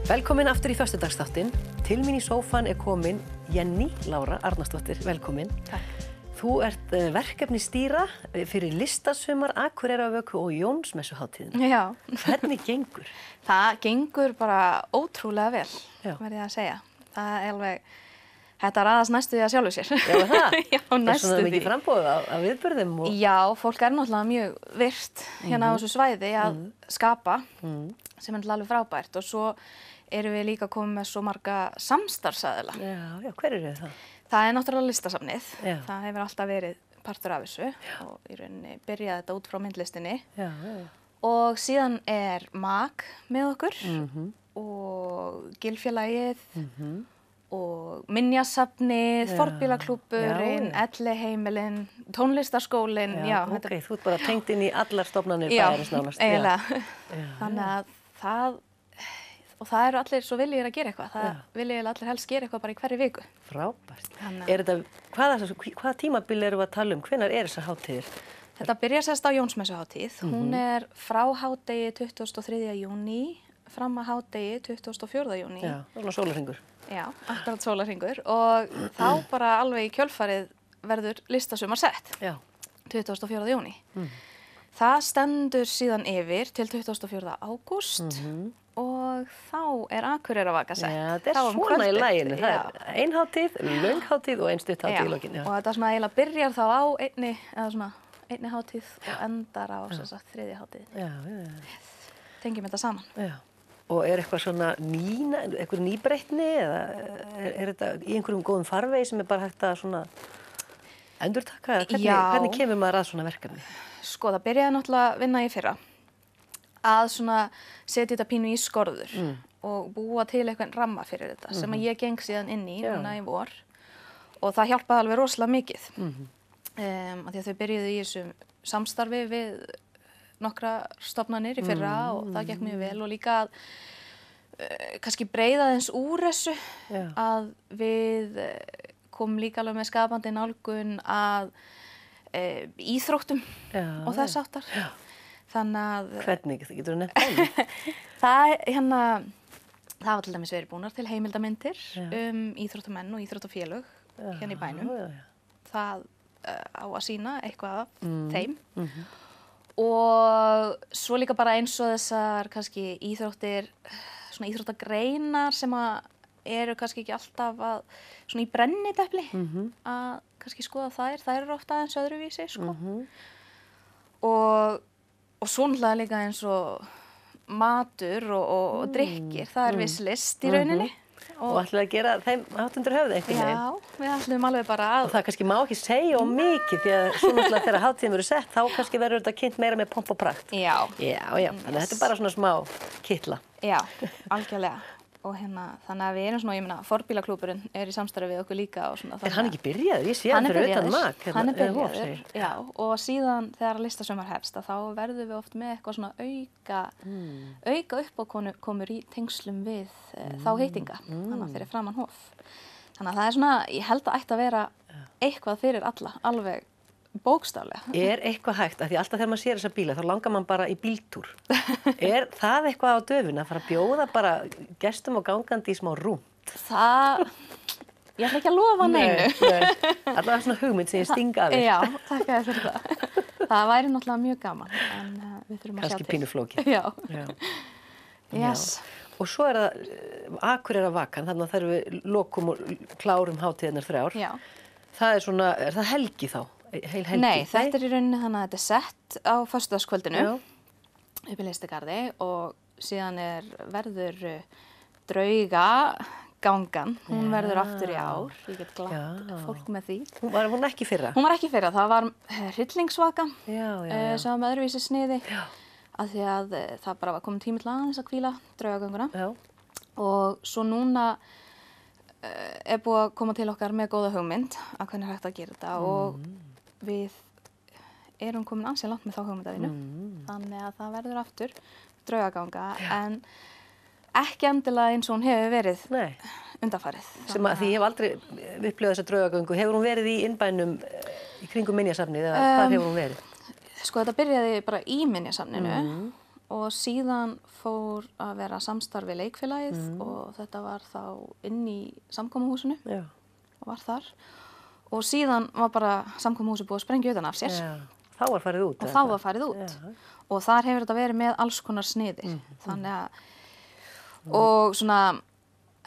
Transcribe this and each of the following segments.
Velkomin aftur í föstudagsþáttinn. Til mín í sófan komin Jenny Lára Arnarsdóttir. Velkomin. Takk. Þú ert verkefnisstýra fyrir listasumar, Akureyrarvöku og Jónsmessuhátíðina. Já. Hvernig gengur? Það gengur bara ótrúlega vel, verð ég að segja. Það alveg, þetta raðast næstu því að sjálfu sér. Já, það? Já, næstu því. Er svona mikið framboð á viðburðum? Og... Já, fólk náttúrulega mjög virt hérna á þessu svæði að skapa, sem alveg frábært. Og svo erum við líka komið með svo marga samstarfsaðila. Já, hver eru það? Það náttúrulega listasafnið. Já. Það hefur alltaf verið partur af þessu og í rauninni byrjaði þetta út frá myndlistinni. Já. Og síðan MAG með okkur og Gilfélagið og Minjasafnið, Fornbílaklúbburinn, Elliheimilinn, Tónlistarskólinn. Já, ok, þú ert bara tengt inn í allar stofnanir bæjarins nánast. Já, eiginlega. Þannig að það eru allir svo viljugir að gera eitthvað. Það vilja allir helst gera eitthvað bara í hverri viku. Frábært. Hvaða tímabil erum við að tala um? Hvenær þessar hátíðir? Þetta byrjar sérst á Jónsmessuhátíð. Hún frá hádegi 23. júní fram að hádegi 24. júní. Já, svona sólarhringur. Já, akkurat sólarhringur. Og þá bara alveg í kjölfarið verður listasumar sett. Já. 24. júní. Það stendur síðan yfir til 24. ágúst. Og þá Akureyrarvaka sett. Já, þetta svona í laginu. Það ein hátíð, löng hátíð og ein stutt hátíð í lokin. Og þetta svona eiginlega byrjar þá á einni hátíð og endar á þriðju hátíð. Já. Tengjum þetta saman. Já. Og eitthvað svona einhver nýbreytni eða þetta í einhverjum góðum farvegi sem bara hægt að svona endurtaka? Hvernig kemur maður að svona verkefni? Sko, það byrjaði náttúrulega að vinna í fyrra. Að svona setja þetta pínu í skorður og búa til eitthvað ramma fyrir þetta sem að ég geng síðan inn í núna í vor og það hjálpaði alveg rosalega mikið af því að þau byrjuðu í þessu samstarfi við nokkra stofnanir í fyrra og það gekk mjög vel og líka að kannski breiða þess úr þessu að við komum líka alveg með skapandi nálgun að íþróttum og þess áttar. Þannig að... Hvernig? Það getur nefnt á. Það var til dæmis verið búnar til heimildarmyndir íþróttamenn og íþróttafélög hérna í bænum. Það á að sýna eitthvað af þeim. Og svo líka bara eins og þessar kannski íþróttir, svona íþróttagreinar sem eru kannski ekki alltaf svona í brennidepli að kannski skoða þær eru ofta aðeins öðruvísi, sko. Og svo náttúrulega líka eins og matur og drykkir, það viss list í rauninni. Og ætlum að gera þeim hátt undir höfði einhvern veginn. Já, við ætlum alveg bara að... Og það kannski má ekki segja of mikið, því að svo náttúrulega þegar hátíðin verður sett, þá kannski verður þetta kynnt meira með pomp og prakt. Já. Þannig að þetta bara svona smá kitla. Já, algjörlega. Og þannig að við erum svona, ég meina, Fornbílaklúbburinn í samstarfi við okkur líka og svona. Hann ekki byrjaður? Ég sé hann fyrir utan MAG. Hann byrjaður, já. Og síðan þegar listasumar hefst, þá verðum við oft með eitthvað svona auka uppákomur í tengslum við þá heitinga, þannig að fyrir framan hof. Þannig að það svona, ég held að ætti að vera eitthvað fyrir alla, alveg bókstaflega. Eitthvað hægt, af því alltaf þegar maður sér þessa bíla, þá langar maður bara í bíltúr. Það eitthvað á döfuna að fara að bjóða bara gestum og gangandi í smá rúmt? Ég ætla ekki að lofa neinu. Alltaf svona hugmynd sem ég sting að þér. Já, takk fyrir það. Það væri náttúrulega mjög gaman, en við þurfum að sjá til. Kannski pínu flókið. Já. Yes. Og svo það Akureyrarvakan, þannig að þegar við lokum og klárum hátíðirnar 3 ár. Já. Það er það helgi þá? Heil helgi? Nei, þetta í rauninni þannig að þetta sett á föstudagskvöldinu upp í Listagarði og síðan verður draugagangan, hún verður aftur í ár, ég get glatt fólk með því. Var hún ekki fyrra? Hún var ekki fyrra, það var hryllingsvaka sem var með öðruvísi sniði af því að það bara var komin tími til aðeins að hvíla draugagönguna og svo núna búið að koma til okkar með góða hugmynd að hvernig hægt að gera þetta og við erum komin ansi langt með þá hugmyndavinnu þannig að það verður aftur draugaganga en ekki endilega eins og hún hefur verið undanfarið. Því ég hef aldrei upplifað þessa draugagöngu. Hefur hún verið í innbænum í kringum Minjasafnið eða hvað hefur hún verið? Sko þetta byrjaði bara í Minjasafninu og síðan fór að vera samstarf við leikfélagið og þetta var þá inn í samkomuhúsinu og var þar. Og síðan var bara samkomuhúsið búið að sprengja utan af sér. Já, þá var farið út. Og þá var farið út. Og þar hefur þetta verið með alls konar sniði. Þannig að, og svona,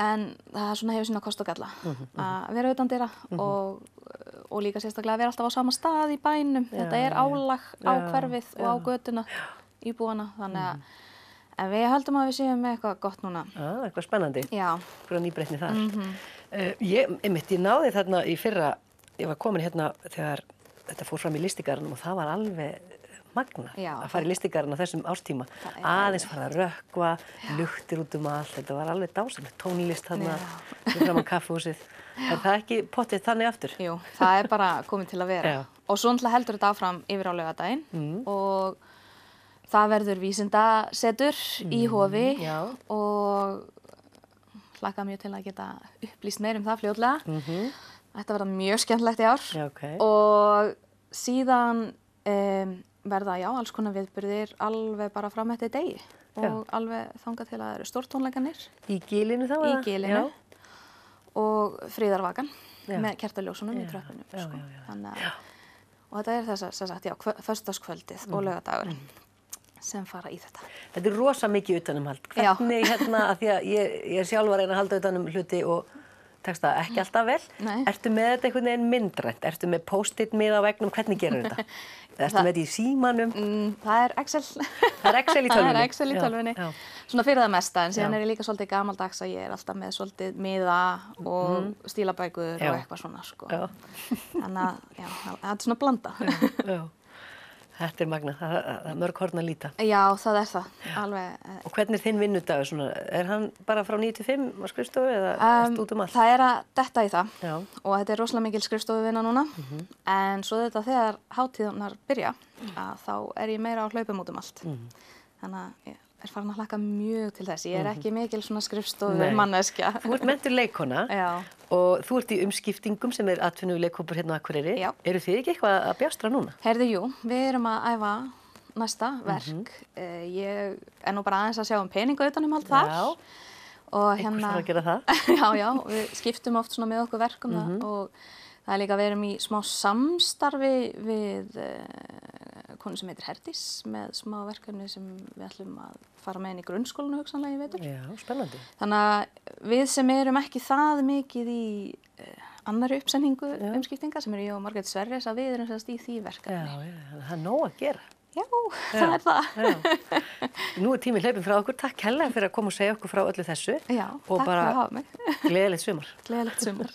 en það svona hefur sína kost og galla að vera utandyra og líka sérstaklega að vera alltaf á sama stað í bænum. Þetta er álag á hverfið og á götuna íbúana. Þannig að, en við höldum að við séum með eitthvað gott núna. Eitthvað spennandi. Já. Eitthvað nýbreytni þar. Ég náði þarna í fyrra, ég var komin hérna þegar þetta fór fram í Lystigarðinum og það var alveg magna að fara í Lystigarðinn á þessum árstíma. Aðeins fara að rökkva, luktir út allt, þetta var alveg dásamlegt, tónlist þarna, fyrir fram á kaffihúsið. Er það ekki pottið þannig aftur? Jú, það er bara komið til að vera. Og svo heldur þetta áfram yfir á laugardaginn og það verður vísindasetur í Hofi og hlakka mjög til að geta upplýst meir það fljótlega. Þetta verða mjög skemmtilegt í ár og síðan verða, alls konar viðburðir alveg bara fram eftir degi og alveg þangað til að það eru stórtónleikarnir. Í Gilinu þá? Í Gilinu og Fríðarvakan með kertaljósunum í tröppunum. Og þetta er þess að, föstudagskvöldið og laugardagurinn sem fara í þetta. Þetta er rosa mikið utanumhald. Hvernig hérna, að því að ég sjálf var að reyna að halda utanum hluti og tekst það ekki alltaf vel. Ertu með þetta einhvern veginn myndrænt? Ertu með post-it miða á vegnum? Hvernig gerur þetta? Ertu með þetta í símanum? Það er Excel. Það er Excel í tölvunni? Það er Excel í tölvunni. Svona fyrir það mesta, en síðan er ég líka svolítið gamaldags að ég er alltaf með svolítið miða og stílabækur og eitthvað svona, sko. Þannig að, það er svona blanda. Þetta er magna, það er mörg horn að líta. Já, það er það, alveg. Og hvernig er þinn vinnudagur svona? Er hann bara frá 9 til 5 á skrifstofu eða ertu út allt? Það er að detta í það og þetta er rosalega mikil skrifstofuvinna núna. En svo þetta þegar hátíðarnar byrja, þá er ég meira á hlaupum út allt. Þannig að ég er farin að hlakka mjög til þess. Ég er ekki mikil svona skrifstofu manneskja. Þú ert menntur leikkona og þú ert í umskiptingum sem er atvinnuleikhópur hérna á Akureyri. Eru þið ekki eitthvað að bjástra núna? Heyrðu, jú, við erum að æfa næsta verk. Ég er nú bara aðeins að sjá peninga utanum allt þar. Og einhvers þarf að gera það. Já, við skiptum oft svona með okkur verkum það og það er líka að við erum í smá samstarfi við konu sem heitir Herdís með smá verkefni sem við ætlum að fara með inn í grunnskólanu hugsanlega í vetur. Já, spennandi. Þannig að við sem erum ekki það mikið í annarri uppsetningu umskiptinga sem eru ég og Margrét Sverris að við erum sérst í því verkefni. Já, það er nóg að gera. Já, það er það. Nú er tíminn hlaupinn frá okkur. Takk kærlega fyrir að koma og segja okkur frá öllu þessu. Já, takk fyrir að hafa mig. Gleðilegt sumar. Gleðilegt sumar.